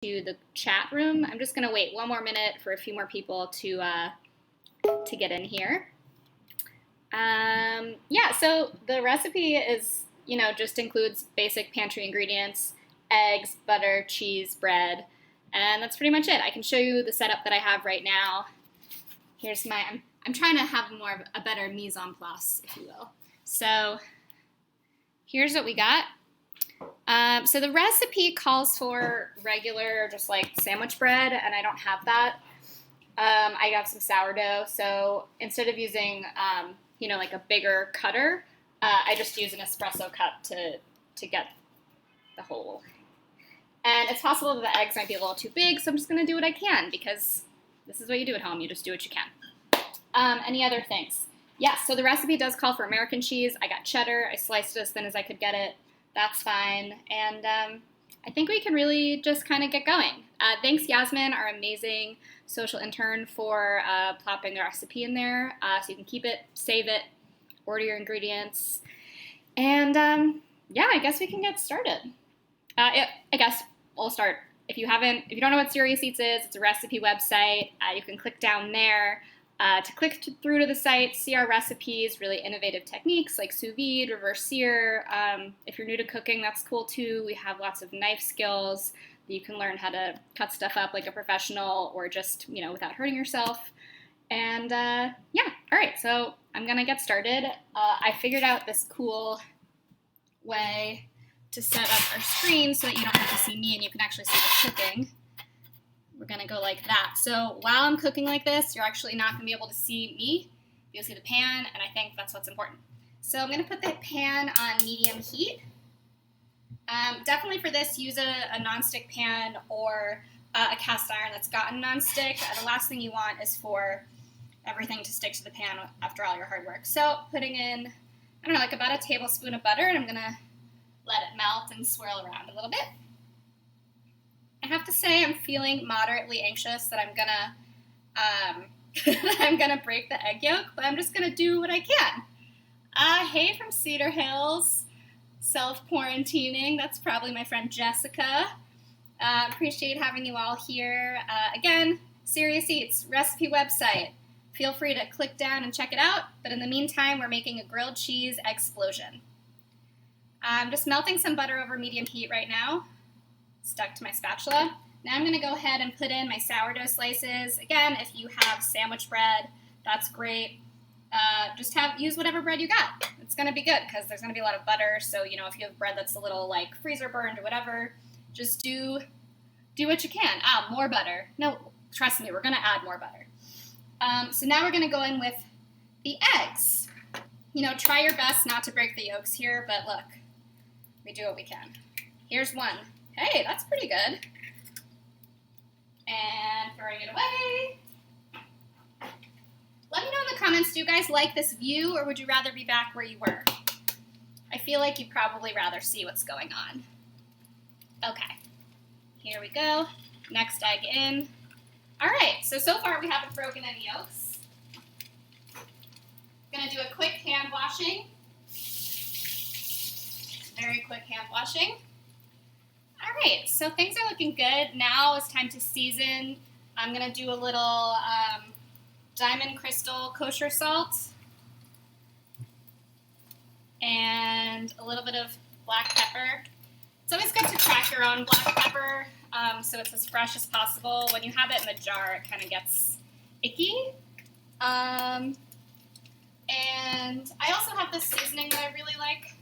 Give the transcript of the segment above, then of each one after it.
to the chat room. I'm just gonna wait one more minute for a few more people to get in here. Yeah, so the recipe is, just includes basic pantry ingredients, eggs, butter, cheese, bread, and that's pretty much it. I can show you the setup that I have right now. Here's I'm trying to have more of a better mise en place, if you will. So here's what we got. So the recipe calls for regular, just like sandwich bread, and I don't have that. I have some sourdough, so instead of using, like a bigger cutter, I just use an espresso cup to get the whole. And it's possible that the eggs might be a little too big, so I'm just going to do what I can, because this is what you do at home. You just do what you can. Any other things? Yeah, so the recipe does call for American cheese. I got cheddar. I sliced it as thin as I could get it. That's fine. And I think we can really just kind of get going. Thanks, Yasmin, our amazing social intern, for plopping the recipe in there. So you can keep it, save it, order your ingredients. And yeah, I guess we can get started. I guess we'll start. If you don't know what Serious Eats is, it's a recipe website. You can click down there to click through to the site, see our recipes, really innovative techniques like sous vide, reverse sear. If you're new to cooking, that's cool too. We have lots of knife skills that you can learn how to cut stuff up like a professional, or just, without hurting yourself. And yeah, all right, so I'm gonna get started. I figured out this cool way to set up our screen so that you don't have to see me and you can actually see the cooking. We're gonna go like that. So while I'm cooking like this, you're actually not gonna be able to see me. You'll see the pan, and I think that's what's important. So I'm gonna put the pan on medium heat. Definitely for this, use a nonstick pan or a cast iron that's gotten nonstick. The last thing you want is for everything to stick to the pan after all your hard work. So putting in, I don't know, like about a tablespoon of butter, and I'm gonna let it melt and swirl around a little bit. I have to say I'm feeling moderately anxious that I'm gonna break the egg yolk, but I'm just gonna do what I can. Hey from Cedar Hills, self-quarantining. That's probably my friend Jessica. Appreciate having you all here. Again, Serious Eats recipe website. Feel free to click down and check it out. But in the meantime, we're making a grilled cheese explosion. I'm just melting some butter over medium heat right now. Stuck to my spatula. Now I'm going to go ahead and put in my sourdough slices. Again, if you have sandwich bread, that's great. Just use whatever bread you got. It's going to be good because there's going to be a lot of butter. So, if you have bread that's a little like freezer burned or whatever, just do what you can. More butter. No, trust me, we're going to add more butter. So now we're going to go in with the eggs. Try your best not to break the yolks here, but look, we do what we can. Here's one. Hey, that's pretty good. And throwing it away. Let me know in the comments, do you guys like this view, or would you rather be back where you were? I feel like you'd probably rather see what's going on. Okay, here we go. Next egg in. All right, so far we haven't broken any yolks. Gonna do a quick hand washing. Very quick hand washing. All right, so things are looking good. Now it's time to season. I'm going to do a little Diamond Crystal kosher salt and a little bit of black pepper. It's always good to crack your own black pepper so it's as fresh as possible. When you have it in the jar, it kind of gets icky. And I also have this seasoning that I really like.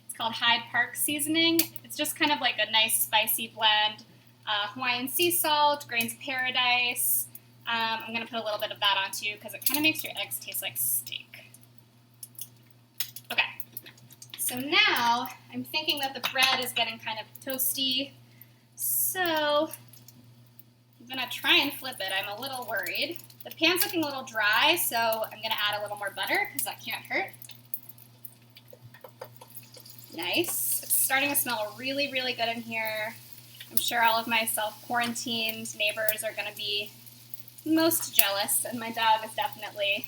It's called Hyde Park seasoning. It's just kind of like a nice spicy blend. Hawaiian sea salt, grains of paradise. I'm going to put a little bit of that on too because it kind of makes your eggs taste like steak. Okay, so now I'm thinking that the bread is getting kind of toasty. So I'm going to try and flip it. I'm a little worried. The pan's looking a little dry, so I'm going to add a little more butter because that can't hurt. Nice. It's starting to smell really, really good in here. I'm sure all of my self-quarantined neighbors are going to be most jealous, and my dog is definitely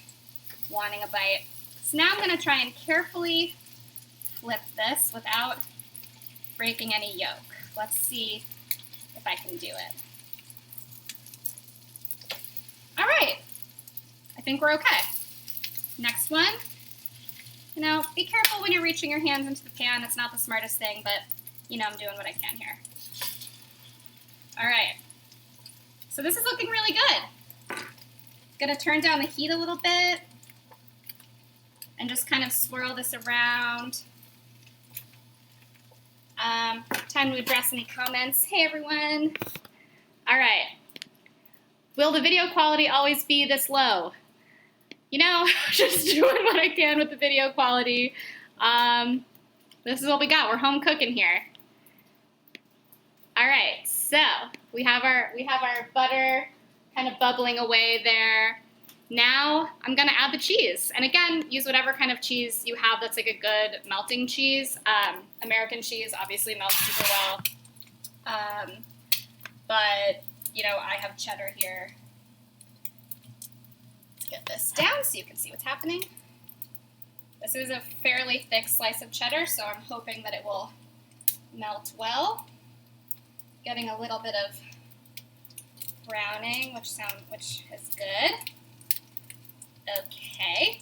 wanting a bite. So now I'm going to try and carefully flip this without breaking any yolk. Let's see if if I can do it. All right, I think we're okay. Next one. You know, be careful when you're reaching your hands into the pan. It's not the smartest thing, but you know, I'm doing what I can here. All right, so this is looking really good. Gonna turn down the heat a little bit and just kind of swirl this around. Time to address any comments. Hey everyone. All right. Will the video quality always be this low? You know, just doing what I can with the video quality. This is what we got. We're home cooking here. All right, so we have our butter kind of bubbling away there. Now I'm gonna add the cheese, and again, use whatever kind of cheese you have that's like a good melting cheese. American cheese obviously melts super well, but you know, I have cheddar here. Let's get this down so you can see what's happening. This is a fairly thick slice of cheddar, so I'm hoping that it will melt well. Getting a little bit of browning, which is good. Okay,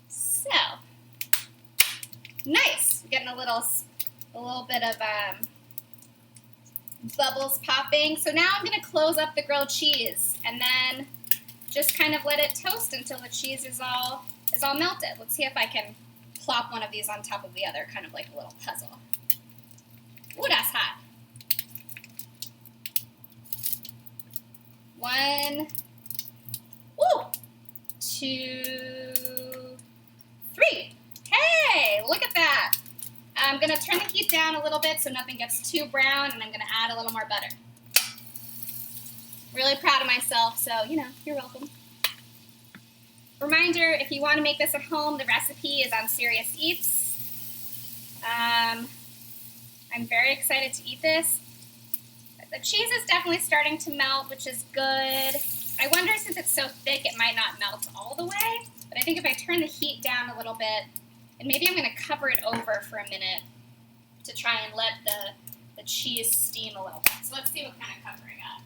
so nice. We're getting a little bit of bubbles popping. So now I'm going to close up the grilled cheese and then just kind of let it toast until the cheese is all melted. Let's see if I can plop one of these on top of the other, kind of like a little puzzle. Ooh, that's hot. 1, 2, 3. Hey, look at that. I'm going to turn the heat down a little bit so nothing gets too brown, and I'm going to add a little more butter. Really proud of myself, so, you know, you're welcome. Reminder, if you want to make this at home, the recipe is on Serious Eats. I'm very excited to eat this. The cheese is definitely starting to melt, which is good. I wonder, since it's so thick, it might not melt all the way, but I think if I turn the heat down a little bit, and maybe I'm going to cover it over for a minute to try and let the cheese steam a little bit. So let's see what kind of cover I got.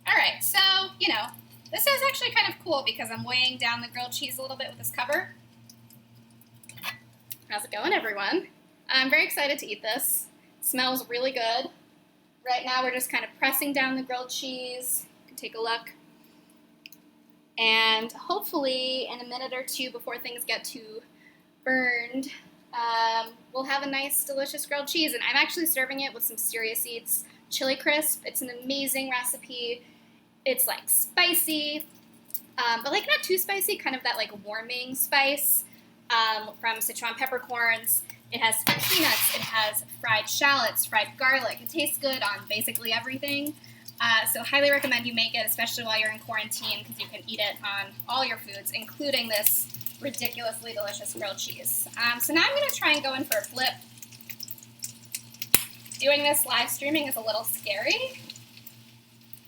All right, so, you know, this is actually kind of cool because I'm weighing down the grilled cheese a little bit with this cover. How's it going, everyone? I'm very excited to eat this. It smells really good. Right now we're just kind of pressing down the grilled cheese. You can take a look. And hopefully in a minute or two before things get too burned, we'll have a nice, delicious grilled cheese. And I'm actually serving it with some Serious Eats Chili Crisp. It's an amazing recipe. It's like spicy, but like not too spicy, kind of that like warming spice from Sichuan peppercorns. It has peanuts, it has fried shallots, fried garlic. It tastes good on basically everything. So highly recommend you make it, especially while you're in quarantine, because you can eat it on all your foods, including this ridiculously delicious grilled cheese. So now I'm going to try and go in for a flip. Doing this live streaming is a little scary.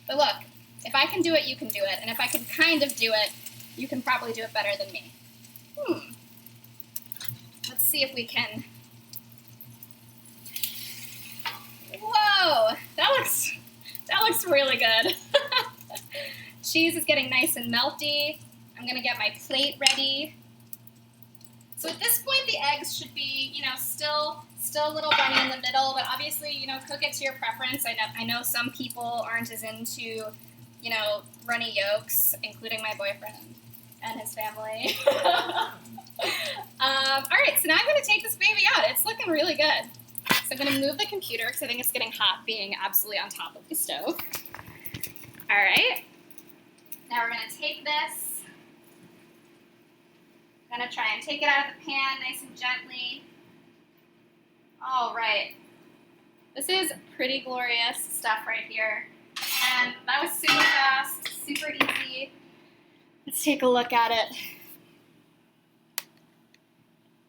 But look, if I can do it, you can do it. And if I can kind of do it, you can probably do it better than me. Let's see if we can. Whoa, that looks really good. Cheese is getting nice and melty. I'm gonna get my plate ready. So at this point, the eggs should be, you know, still a little runny in the middle, but obviously, you know, cook it to your preference. I know some people aren't as into, you know, runny yolks, including my boyfriend and his family. All right, so now I'm going to take this baby out. It's looking really good. So I'm going to move the computer because I think it's getting hot being absolutely on top of the stove. All right. Now we're going to take this. I'm going to try and take it out of the pan nice and gently. All right. This is pretty glorious stuff right here. And that was super fast, super easy. Let's take a look at it.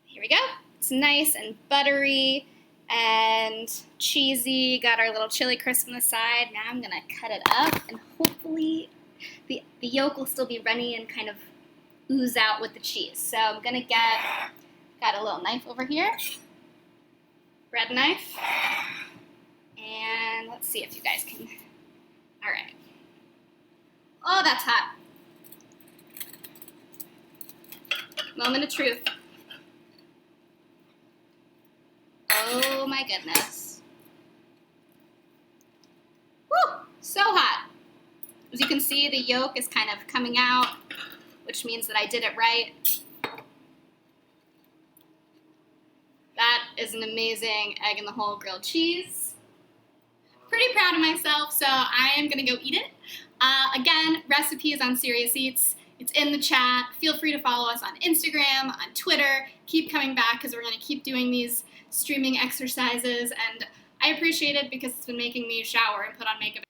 Here we go. It's nice and buttery and cheesy. Got our little chili crisp on the side. Now I'm gonna cut it up and hopefully the yolk will still be runny and kind of ooze out with the cheese. So I'm gonna got a little knife over here. bread knife. And let's see if you guys can. All right. Oh, that's hot. Moment of truth. Oh my goodness. Woo! So hot. As you can see, the yolk is kind of coming out, which means that I did it right. That is an amazing egg in the hole grilled cheese. Pretty proud of myself, so I am gonna go eat it. Again, recipe is on Serious Eats. It's in the chat. Feel free to follow us on Instagram, on Twitter. Keep coming back because we're gonna keep doing these streaming exercises, and I appreciate it because it's been making me shower and put on makeup